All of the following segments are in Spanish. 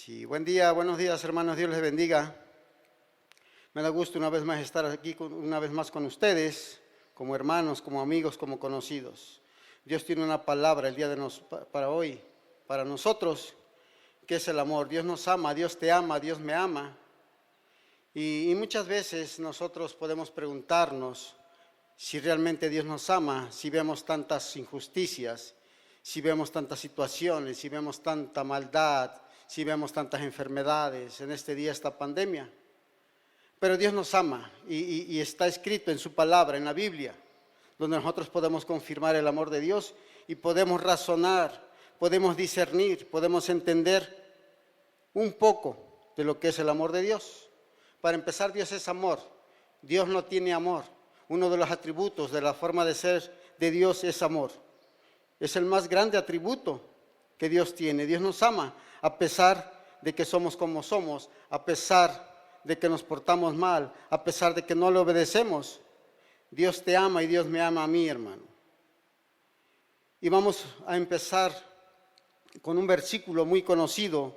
Sí, buen día, buenos días hermanos, Dios les bendiga. Me da gusto una vez más estar aquí una vez más con ustedes, como hermanos, como amigos, como conocidos. Dios tiene una palabra el día de para hoy, para nosotros, que es el amor. Dios nos ama, Dios te ama, Dios me ama. Y muchas veces nosotros podemos preguntarnos si realmente Dios nos ama, si vemos tantas injusticias, si vemos tantas situaciones, si vemos tanta maldad, si vemos tantas enfermedades en este día, esta pandemia. Pero Dios nos ama y está escrito en su palabra, en la Biblia, donde nosotros podemos confirmar el amor de Dios y podemos razonar, podemos discernir, podemos entender un poco de lo que es el amor de Dios. Para empezar, Dios es amor. Dios no tiene amor. Uno de los atributos de la forma de ser de Dios es amor. Es el más grande atributo que Dios tiene. Dios nos ama a pesar de que somos como somos, a pesar de que nos portamos mal, a pesar de que no le obedecemos. Dios te ama y Dios me ama a mí, hermano. Y vamos a empezar con un versículo muy conocido,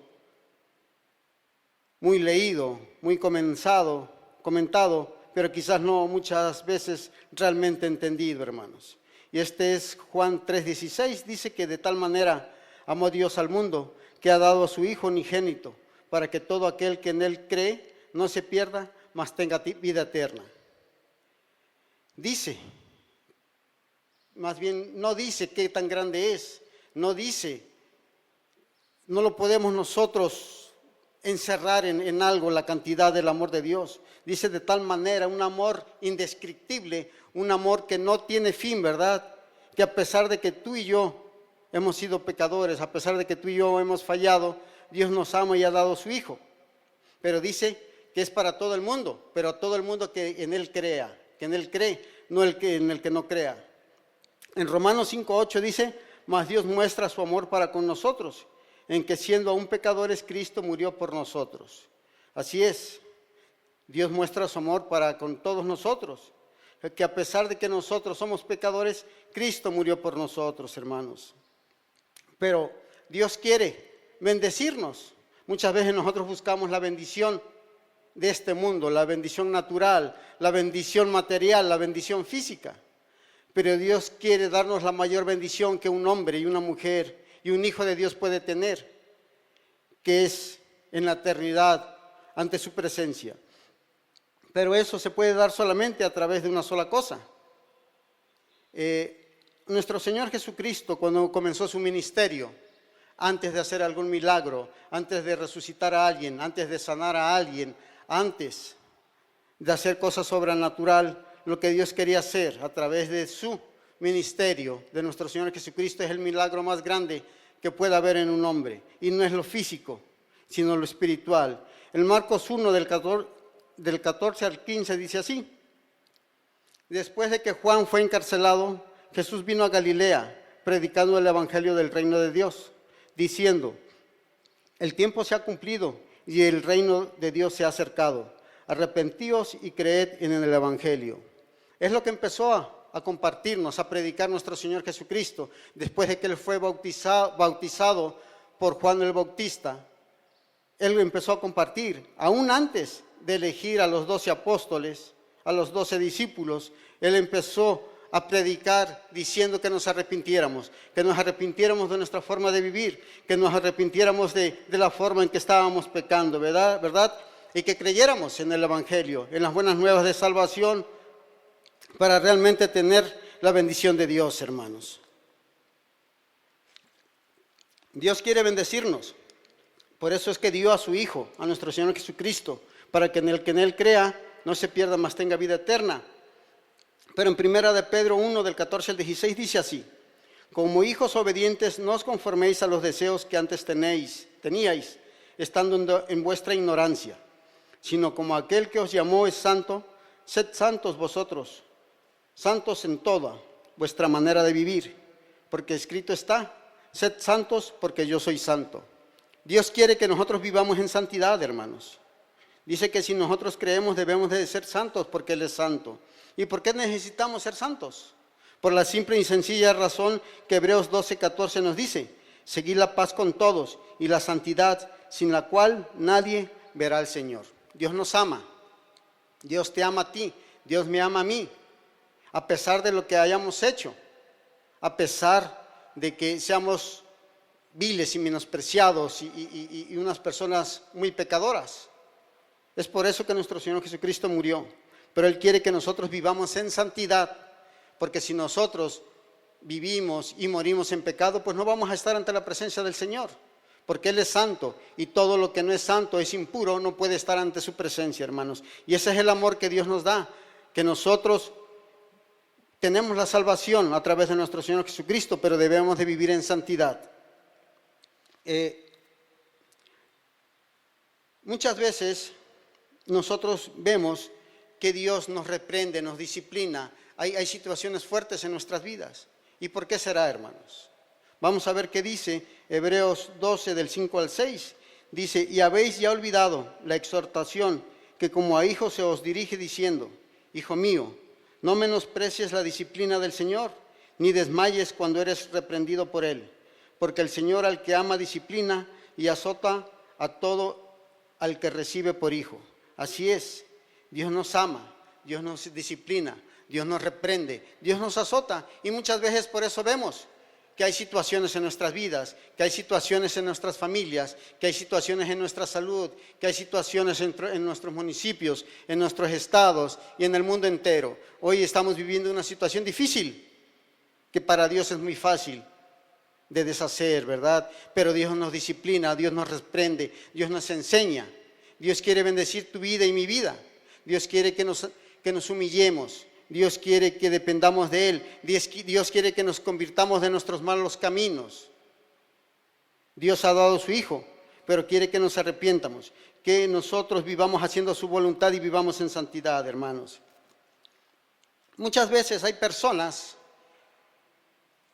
muy leído, muy comentado, pero quizás no muchas veces realmente entendido, hermanos. Y este es Juan 3:16, dice que de tal manera amó Dios al mundo, que ha dado a su Hijo unigénito, para que todo aquel que en Él cree no se pierda, mas tenga vida eterna. Dice, más bien no dice qué tan grande es, no lo podemos nosotros encerrar en algo la cantidad del amor de Dios. Dice de tal manera, un amor indescriptible, un amor que no tiene fin, ¿verdad? Que a pesar de que tú y yo hemos sido pecadores, a pesar de que tú y yo hemos fallado, Dios nos ama y ha dado a su Hijo. Pero dice que es para todo el mundo, pero a todo el mundo que en Él crea, que en Él cree, no en el que no crea. En Romanos 5:8 dice, mas Dios muestra su amor para con nosotros, en que siendo aún pecadores, Cristo murió por nosotros. Así es, Dios muestra su amor para con todos nosotros, que a pesar de que nosotros somos pecadores, Cristo murió por nosotros, hermanos. Pero Dios quiere bendecirnos. Muchas veces nosotros buscamos la bendición de este mundo, la bendición natural, la bendición material, la bendición física. Pero Dios quiere darnos la mayor bendición que un hombre y una mujer y un hijo de Dios puede tener, que es en la eternidad ante su presencia. Pero eso se puede dar solamente a través de una sola cosa. Nuestro Señor Jesucristo, cuando comenzó su ministerio, antes de hacer algún milagro, antes de resucitar a alguien, antes de sanar a alguien, antes de hacer cosas sobrenatural, lo que Dios quería hacer a través de su ministerio, de nuestro Señor Jesucristo, es el milagro más grande que puede haber en un hombre. Y no es lo físico, sino lo espiritual. En Marcos 1, del 14 al 15, dice así. Después de que Juan fue encarcelado, Jesús vino a Galilea, predicando el evangelio del reino de Dios, diciendo, el tiempo se ha cumplido y el reino de Dios se ha acercado. Arrepentíos y creed en el evangelio. Es lo que empezó a compartirnos, a predicar nuestro Señor Jesucristo, después de que Él fue bautizado por Juan el Bautista. Él empezó a compartir, aún antes de elegir a los 12 apóstoles, a los 12 discípulos, Él empezó a predicar diciendo que nos arrepintiéramos de nuestra forma de vivir, que nos arrepintiéramos de la forma en que estábamos pecando, ¿verdad? Y que creyéramos en el evangelio, en las buenas nuevas de salvación, para realmente tener la bendición de Dios, hermanos. Dios quiere bendecirnos. Por eso es que dio a su Hijo, a nuestro Señor Jesucristo, para que en Él crea, no se pierda, mas tenga vida eterna. Pero en 1 de Pedro 1, del 14 al 16, dice así, como hijos obedientes, no os conforméis a los deseos que antes teníais, estando en vuestra ignorancia, sino como aquel que os llamó es santo, sed santos vosotros, santos en toda vuestra manera de vivir, porque escrito está, sed santos porque yo soy santo. Dios quiere que nosotros vivamos en santidad, hermanos. Dice que si nosotros creemos debemos de ser santos porque Él es santo. ¿Y por qué necesitamos ser santos? Por la simple y sencilla razón que Hebreos 12:14 nos dice, seguid la paz con todos y la santidad, sin la cual nadie verá al Señor. Dios nos ama, Dios te ama a ti, Dios me ama a mí, a pesar de lo que hayamos hecho, a pesar de que seamos viles y menospreciados y unas personas muy pecadoras. Es por eso que nuestro Señor Jesucristo murió, pero Él quiere que nosotros vivamos en santidad, porque si nosotros vivimos y morimos en pecado, pues no vamos a estar ante la presencia del Señor, porque Él es santo y todo lo que no es santo, es impuro, no puede estar ante su presencia, hermanos. Y ese es el amor que Dios nos da, que nosotros tenemos la salvación a través de nuestro Señor Jesucristo, pero debemos de vivir en santidad. Muchas veces nosotros vemos que Dios nos reprende, nos disciplina. Hay situaciones fuertes en nuestras vidas. ¿Y por qué será, hermanos? Vamos a ver qué dice Hebreos 12, del 5 al 6. Dice, y habéis ya olvidado la exhortación que como a hijos se os dirige diciendo, hijo mío, no menosprecies la disciplina del Señor, ni desmayes cuando eres reprendido por Él. Porque el Señor al que ama disciplina y azota a todo al que recibe por hijo. Así es, Dios nos ama, Dios nos disciplina, Dios nos reprende, Dios nos azota. Y muchas veces por eso vemos que hay situaciones en nuestras vidas, que hay situaciones en nuestras familias, que hay situaciones en nuestra salud, que hay situaciones en nuestros municipios, en nuestros estados y en el mundo entero. Hoy estamos viviendo una situación difícil, que para Dios es muy fácil de deshacer, ¿verdad? Pero Dios nos disciplina, Dios nos reprende, Dios nos enseña. Dios quiere bendecir tu vida y mi vida. Dios quiere que nos humillemos. Dios quiere que dependamos de Él. Dios quiere que nos convirtamos de nuestros malos caminos. Dios ha dado a su Hijo, pero quiere que nos arrepientamos, que nosotros vivamos haciendo su voluntad y vivamos en santidad, hermanos. Muchas veces hay personas,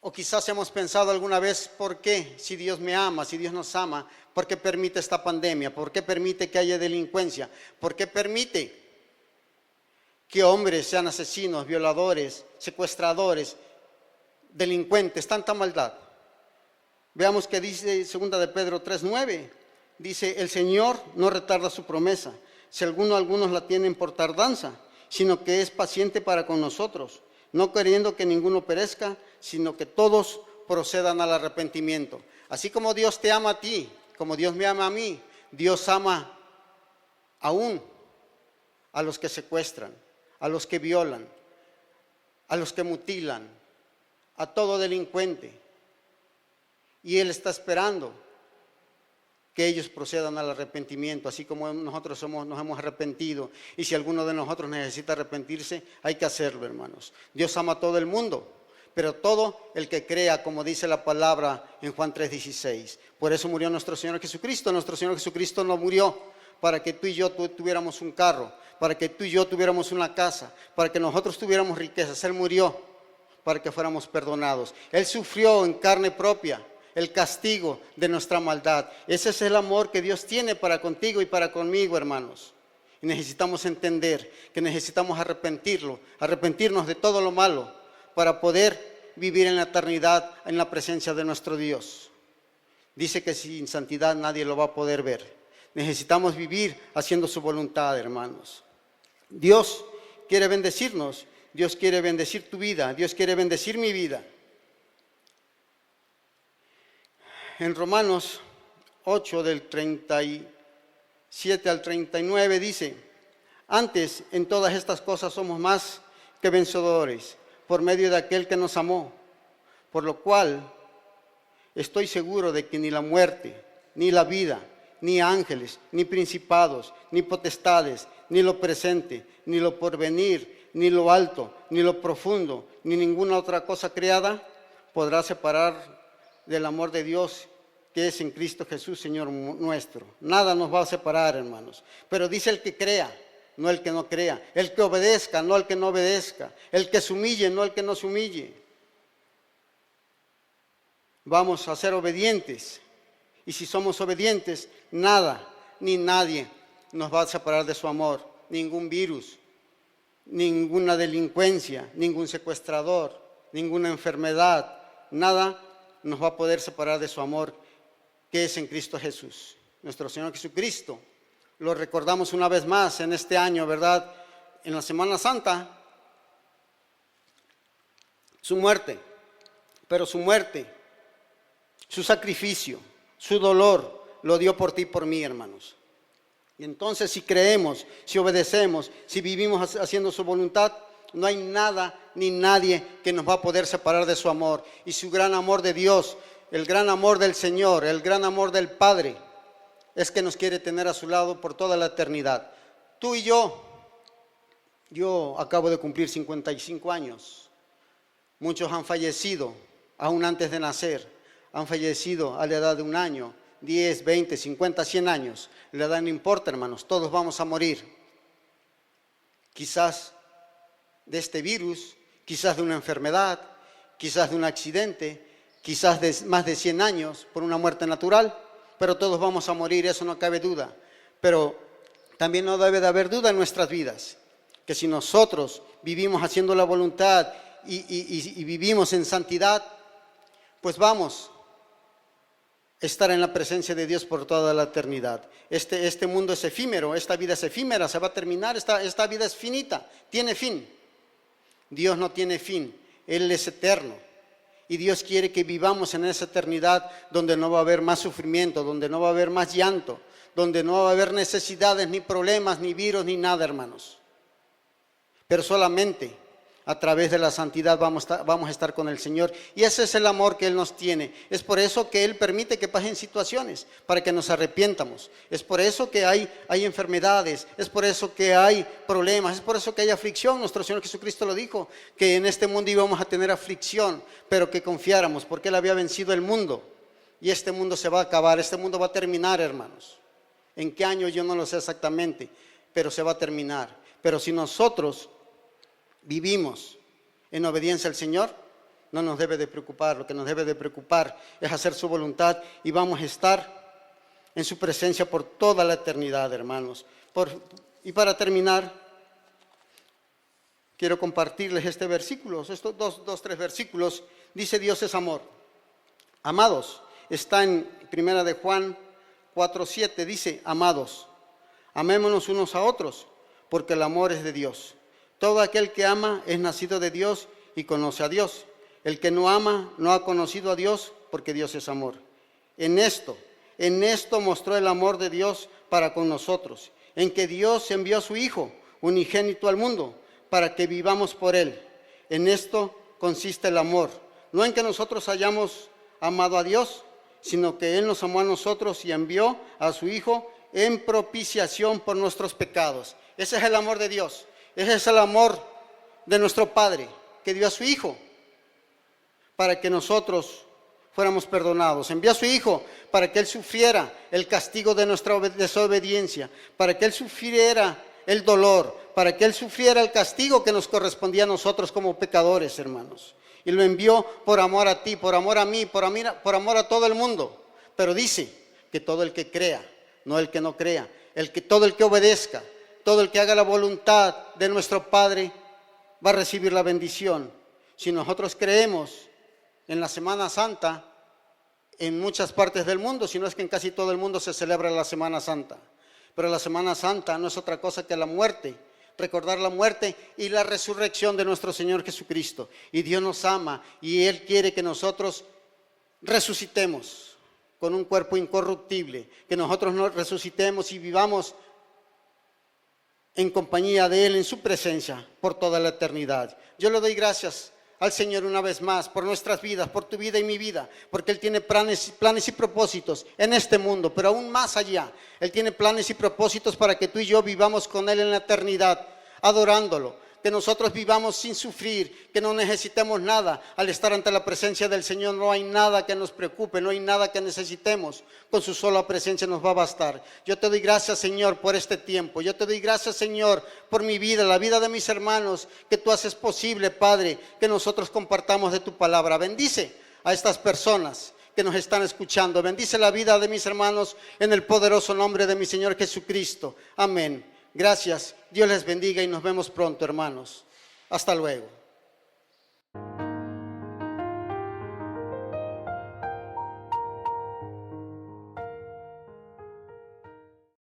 o quizás hemos pensado alguna vez, ¿por qué? Si Dios me ama, si Dios nos ama, ¿por qué permite esta pandemia? ¿Por qué permite que haya delincuencia? ¿Por qué permite que hombres sean asesinos, violadores, secuestradores, delincuentes, tanta maldad? Veamos que dice 2 de Pedro 3:9. Dice, el Señor no retarda su promesa, si algunos la tienen por tardanza, sino que es paciente para con nosotros, no queriendo que ninguno perezca, sino que todos procedan al arrepentimiento. Así como Dios te ama a ti, como Dios me ama a mí, Dios ama aún a los que secuestran, a los que violan, a los que mutilan, a todo delincuente. Y Él está esperando que ellos procedan al arrepentimiento, así como nosotros nos hemos arrepentido. Y si alguno de nosotros necesita arrepentirse, hay que hacerlo, hermanos. Dios ama a todo el mundo, pero todo el que crea, como dice la palabra en Juan 3:16. Por eso murió nuestro Señor Jesucristo. Nuestro Señor Jesucristo no murió para que tú y yo tuviéramos un carro, para que tú y yo tuviéramos una casa, para que nosotros tuviéramos riquezas. Él murió para que fuéramos perdonados. Él sufrió en carne propia el castigo de nuestra maldad. Ese es el amor que Dios tiene para contigo y para conmigo, hermanos. Y necesitamos entender que necesitamos arrepentirnos de todo lo malo para poder vivir en la eternidad en la presencia de nuestro Dios. Dice que sin santidad nadie lo va a poder ver. Necesitamos vivir haciendo su voluntad, hermanos. Dios quiere bendecirnos, Dios quiere bendecir tu vida, Dios quiere bendecir mi vida. En Romanos 8, del 37 al 39 dice, antes en todas estas cosas somos más que vencedores por medio de aquel que nos amó, por lo cual estoy seguro de que ni la muerte, ni la vida, ni ángeles, ni principados, ni potestades, ni lo presente, ni lo porvenir, ni lo alto, ni lo profundo, ni ninguna otra cosa creada podrá separar del amor de Dios que es en Cristo Jesús, Señor nuestro. Nada nos va a separar, hermanos. Pero dice el que crea, no el que no crea. El que obedezca, no el que no obedezca. El que se humille, no el que no se humille. Vamos a ser obedientes. Y si somos obedientes, nada ni nadie nos va a separar de su amor. Ningún virus, ninguna delincuencia, ningún secuestrador, ninguna enfermedad, nada nos va a poder separar de su amor que es en Cristo Jesús. nuestro Señor Jesucristo. Lo recordamos una vez más en este año, ¿verdad? En la Semana Santa, su muerte, pero su muerte, su sacrificio, su dolor, lo dio por ti y por mí, hermanos. Y entonces si creemos, si obedecemos, si vivimos haciendo su voluntad, no hay nada ni nadie que nos va a poder separar de su amor. Y su gran amor de Dios, el gran amor del Señor, el gran amor del Padre, es que nos quiere tener a su lado por toda la eternidad. Tú y yo acabo de cumplir 55 años. Muchos han fallecido aún antes de nacer, han fallecido a la edad de 1 año, 10, 20, 50, 100 años. La edad no importa, hermanos, todos vamos a morir. Quizás de este virus, quizás de una enfermedad, quizás de un accidente, quizás de más de 100 años por una muerte natural, pero todos vamos a morir, eso no cabe duda. Pero también no debe de haber duda en nuestras vidas, que si nosotros vivimos haciendo la voluntad y vivimos en santidad, pues vamos a estar en la presencia de Dios por toda la eternidad. Este mundo es efímero, esta vida es efímera, se va a terminar, esta vida es finita, tiene fin. Dios no tiene fin, Él es eterno. Y Dios quiere que vivamos en esa eternidad donde no va a haber más sufrimiento, donde no va a haber más llanto, donde no va a haber necesidades, ni problemas, ni virus, ni nada, hermanos. Pero solamente a través de la santidad vamos a estar con el Señor. Y ese es el amor que Él nos tiene. Es por eso que Él permite que pasen situaciones, para que nos arrepientamos. Es por eso que hay enfermedades, es por eso que hay problemas, es por eso que hay aflicción. Nuestro Señor Jesucristo lo dijo, que en este mundo íbamos a tener aflicción, pero que confiáramos, porque Él había vencido el mundo. Y este mundo se va a acabar, este mundo va a terminar, hermanos. ¿En qué año? Yo no lo sé exactamente, pero se va a terminar. Pero si nosotros vivimos en obediencia al Señor, no nos debe de preocupar. Lo que nos debe de preocupar es hacer su voluntad y vamos a estar en su presencia por toda la eternidad, hermanos. Y para terminar, quiero compartirles este versículo, estos tres versículos. Dice: Dios es amor. Amados, está en 1 de Juan 4:7, dice: amados, amémonos unos a otros, porque el amor es de Dios. Todo aquel que ama es nacido de Dios y conoce a Dios. El que no ama no ha conocido a Dios, porque Dios es amor. En esto mostró el amor de Dios para con nosotros, en que Dios envió a su Hijo unigénito al mundo, para que vivamos por Él. En esto consiste el amor, no en que nosotros hayamos amado a Dios, sino que Él nos amó a nosotros y envió a su Hijo en propiciación por nuestros pecados. Ese es el amor de Dios. Ese es el amor de nuestro Padre, que dio a su Hijo para que nosotros fuéramos perdonados. Envió a su Hijo para que Él sufriera el castigo de nuestra desobediencia, para que Él sufriera el dolor, para que Él sufriera el castigo que nos correspondía a nosotros como pecadores, hermanos. Y lo envió por amor a ti, por amor a mí, por amor a todo el mundo. Pero dice que todo el que crea, no el que no crea, todo el que obedezca, todo el que haga la voluntad de nuestro Padre va a recibir la bendición. Si nosotros creemos en la Semana Santa, en muchas partes del mundo, si no es que en casi todo el mundo se celebra la Semana Santa. Pero la Semana Santa no es otra cosa que la muerte, recordar la muerte y la resurrección de nuestro Señor Jesucristo. Y Dios nos ama y Él quiere que nosotros resucitemos con un cuerpo incorruptible, que nosotros nos resucitemos y vivamos en compañía de Él, en su presencia, por toda la eternidad. Yo le doy gracias al Señor una vez más por nuestras vidas, por tu vida y mi vida, porque Él tiene planes y propósitos en este mundo, pero aún más allá. Él tiene planes y propósitos para que tú y yo vivamos con Él en la eternidad, adorándolo, que nosotros vivamos sin sufrir, que no necesitemos nada. Al estar ante la presencia del Señor no hay nada que nos preocupe, no hay nada que necesitemos. Con su sola presencia nos va a bastar. Yo te doy gracias, Señor, por este tiempo. Yo te doy gracias, Señor, por mi vida, la vida de mis hermanos, que tú haces posible, Padre, que nosotros compartamos de tu palabra. Bendice a estas personas que nos están escuchando. Bendice la vida de mis hermanos en el poderoso nombre de mi Señor Jesucristo. Amén. Gracias, Dios les bendiga y nos vemos pronto, hermanos. Hasta luego.